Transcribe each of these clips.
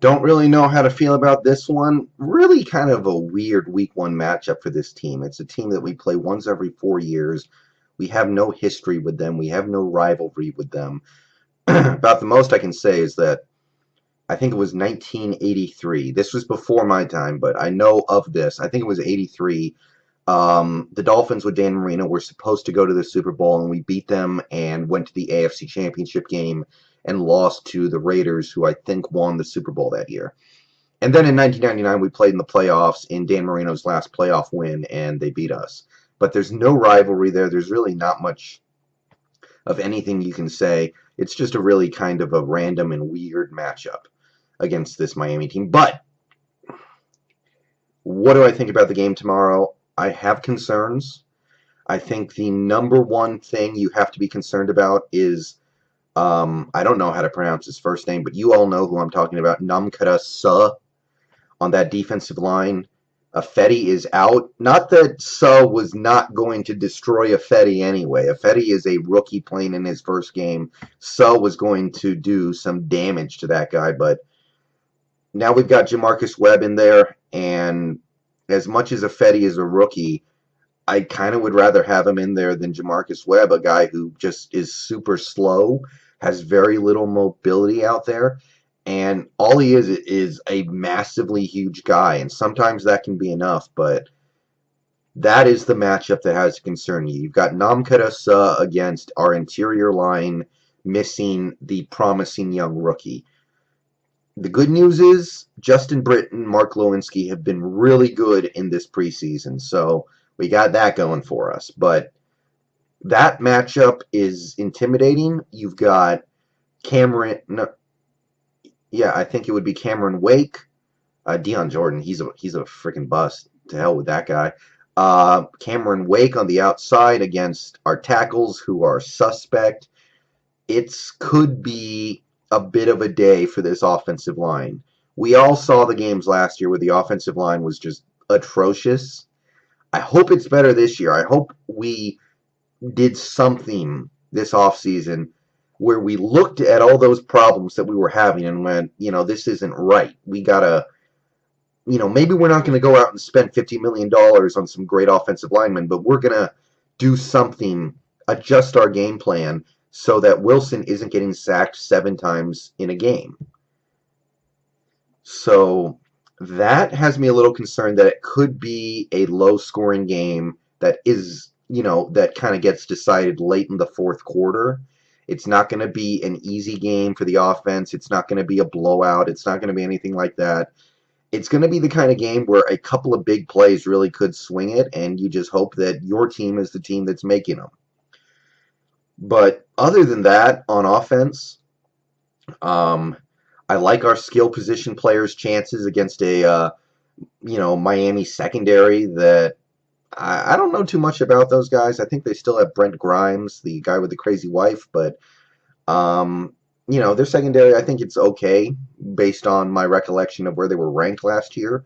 Don't really know how to feel about this one. Really kind of a weird week one matchup for this team. It's a team that we play once every 4 years. We have no history with them. We have no rivalry with them. About the most I can say is that I think it was 1983. This was before my time, but I know of this. I think it was 83. The Dolphins with Dan Marino were supposed to go to the Super Bowl, and we beat them and went to the AFC Championship game and lost to the Raiders, who I think won the Super Bowl that year. And then in 1999, we played in the playoffs in Dan Marino's last playoff win, and they beat us. But there's no rivalry there. There's really not much of anything you can say. It's just a really kind of a random and weird matchup against this Miami team. But what do I think about the game tomorrow? I have concerns. I think the number one thing you have to be concerned about is, I don't know how to pronounce his first name, but you all know who I'm talking about, Namkara Suh on that defensive line. Fetty is out. Not that Suh was not going to destroy Fetty anyway. Fetty is a rookie playing in his first game. Suh was going to do some damage to that guy, but now we've got Jamarcus Webb in there, and as much as Fetty is a rookie, I kind of would rather have him in there than Jamarcus Webb, a guy who just is super slow, has very little mobility out there, and all he is a massively huge guy, and sometimes that can be enough, but that is the matchup that has to concern you. You've got Namkara Suh against our interior line missing the promising young rookie. The good news is Justin Britt and Mark Lewinsky have been really good in this preseason, so we got that going for us. But that matchup is intimidating. You've got Cameron, no, yeah, I think it would be Cameron Wake, Deion Jordan. He's a freaking bust. To hell with that guy. Cameron Wake on the outside against our tackles, who are suspect. It could be a bit of a day for this offensive line. We all saw the games last year where the offensive line was just atrocious. I hope it's better this year. I hope we did something this offseason where we looked at all those problems that we were having and went, this isn't right. We got to, maybe we're not going to go out and spend $50 million on some great offensive linemen, but we're going to do something, adjust our game plan so that Wilson isn't getting sacked 7 times in a game. So that has me a little concerned that it could be a low-scoring game that is, that kind of gets decided late in the fourth quarter. It's not going to be an easy game for the offense. It's not going to be a blowout. It's not going to be anything like that. It's going to be the kind of game where a couple of big plays really could swing it, and you just hope that your team is the team that's making them. But other than that, on offense, I like our skill position players' chances against a, Miami secondary that I don't know too much about those guys. I think they still have Brent Grimes, the guy with the crazy wife, but, their secondary, I think it's okay based on my recollection of where they were ranked last year.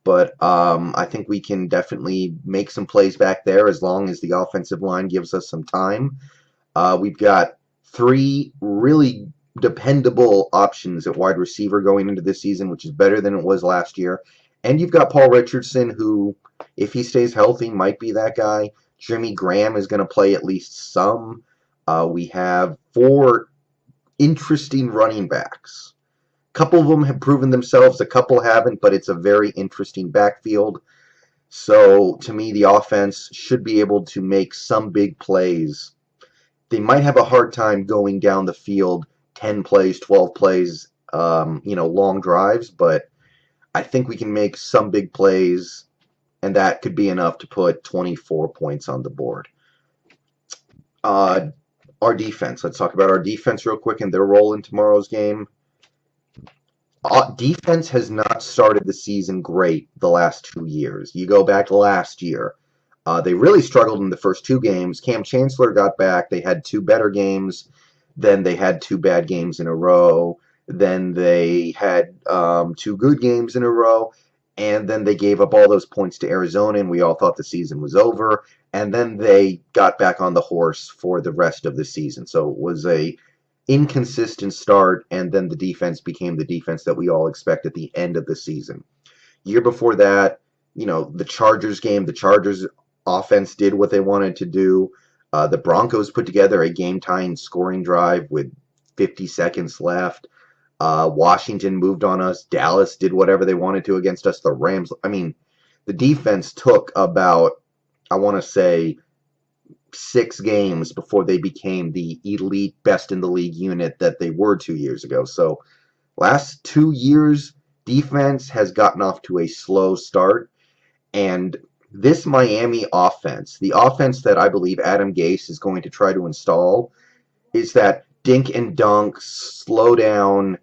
But I think we can definitely make some plays back there as long as the offensive line gives us some time. We've got 3 really dependable options at wide receiver going into this season, which is better than it was last year. And you've got Paul Richardson, who, if he stays healthy, might be that guy. Jimmy Graham is going to play at least some. We have 4 interesting running backs. A couple of them have proven themselves, a couple haven't, but it's a very interesting backfield. So, to me, the offense should be able to make some big plays. They might have a hard time going down the field 10 plays, 12 plays, long drives, but I think we can make some big plays, and that could be enough to put 24 points on the board. Our defense. Let's talk about our defense real quick and their role in tomorrow's game. Defense has not started the season great the last 2 years. You go back to last year. They really struggled in the first 2 games. Cam Chancellor got back. They had 2 better games. Then they had 2 bad games in a row. Then they had 2 good games in a row. And then they gave up all those points to Arizona, and we all thought the season was over. And then they got back on the horse for the rest of the season. So it was a inconsistent start, and then the defense became the defense that we all expect at the end of the season. Year before that, the Chargers game, the Chargers offense did what they wanted to do. The Broncos put together a game-tying scoring drive with 50 seconds left. Washington moved on us. Dallas did whatever they wanted to against us. The Rams, the defense took about, I want to say, 6 games before they became the elite, best in the league unit that they were 2 years ago. So last 2 years, defense has gotten off to a slow start. And this Miami offense, the offense that I believe Adam Gase is going to try to install, is that dink and dunk, slow down,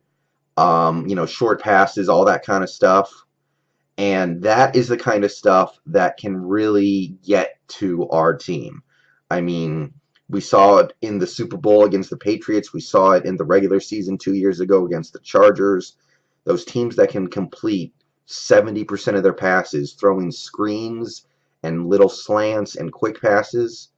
short passes, all that kind of stuff. And that is the kind of stuff that can really get to our team. We saw it in the Super Bowl against the Patriots. We saw it in the regular season 2 years ago against the Chargers. Those teams that can complete 70% of their passes, throwing screens and little slants and quick passes,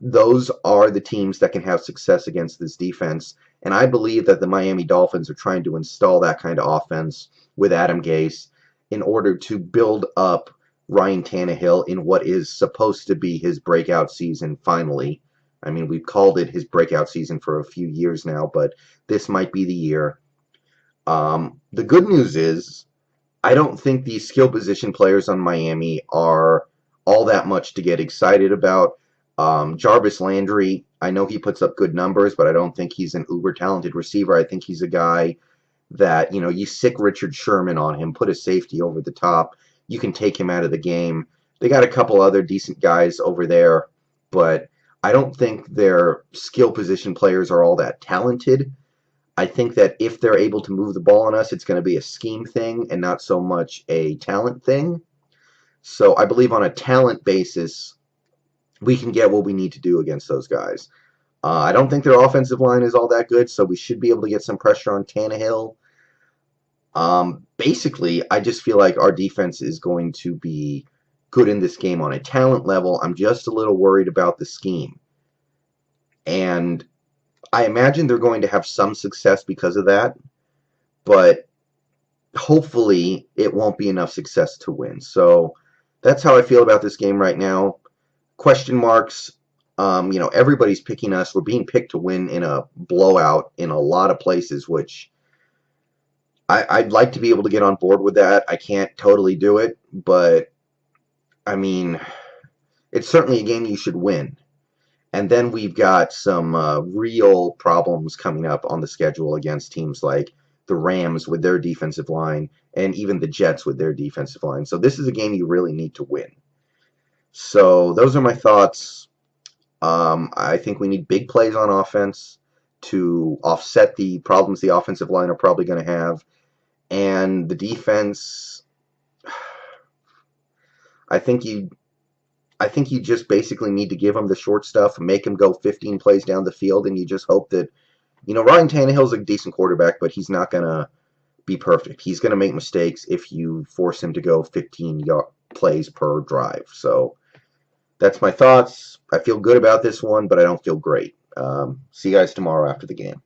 those are the teams that can have success against this defense. And I believe that the Miami Dolphins are trying to install that kind of offense with Adam Gase in order to build up Ryan Tannehill in what is supposed to be his breakout season finally. We've called it his breakout season for a few years now, but this might be the year. The good news is, I don't think these skill position players on Miami are all that much to get excited about. Jarvis Landry, I know he puts up good numbers, but I don't think he's an uber talented receiver. I think he's a guy that, you sick Richard Sherman on him, put a safety over the top, you can take him out of the game. They got a couple other decent guys over there, but I don't think their skill position players are all that talented. I think that if they're able to move the ball on us, it's going to be a scheme thing and not so much a talent thing. So I believe on a talent basis, we can get what we need to do against those guys. I don't think their offensive line is all that good, so we should be able to get some pressure on Tannehill. Basically, I just feel like our defense is going to be good in this game on a talent level. I'm just a little worried about the scheme. And I imagine they're going to have some success because of that, but hopefully it won't be enough success to win. So that's how I feel about this game right now. Question marks. Everybody's picking us. We're being picked to win in a blowout in a lot of places, which I'd like to be able to get on board with that. I can't totally do it, but it's certainly a game you should win. And then we've got some real problems coming up on the schedule against teams like the Rams with their defensive line and even the Jets with their defensive line. So this is a game you really need to win. So those are my thoughts. I think we need big plays on offense to offset the problems the offensive line are probably going to have. And the defense, I think you just basically need to give them the short stuff, make them go 15 plays down the field, and you just hope that, Ryan Tannehill's a decent quarterback, but he's not going to be perfect. He's going to make mistakes if you force him to go 15 plays per drive. So that's my thoughts. I feel good about this one, but I don't feel great. See you guys tomorrow after the game.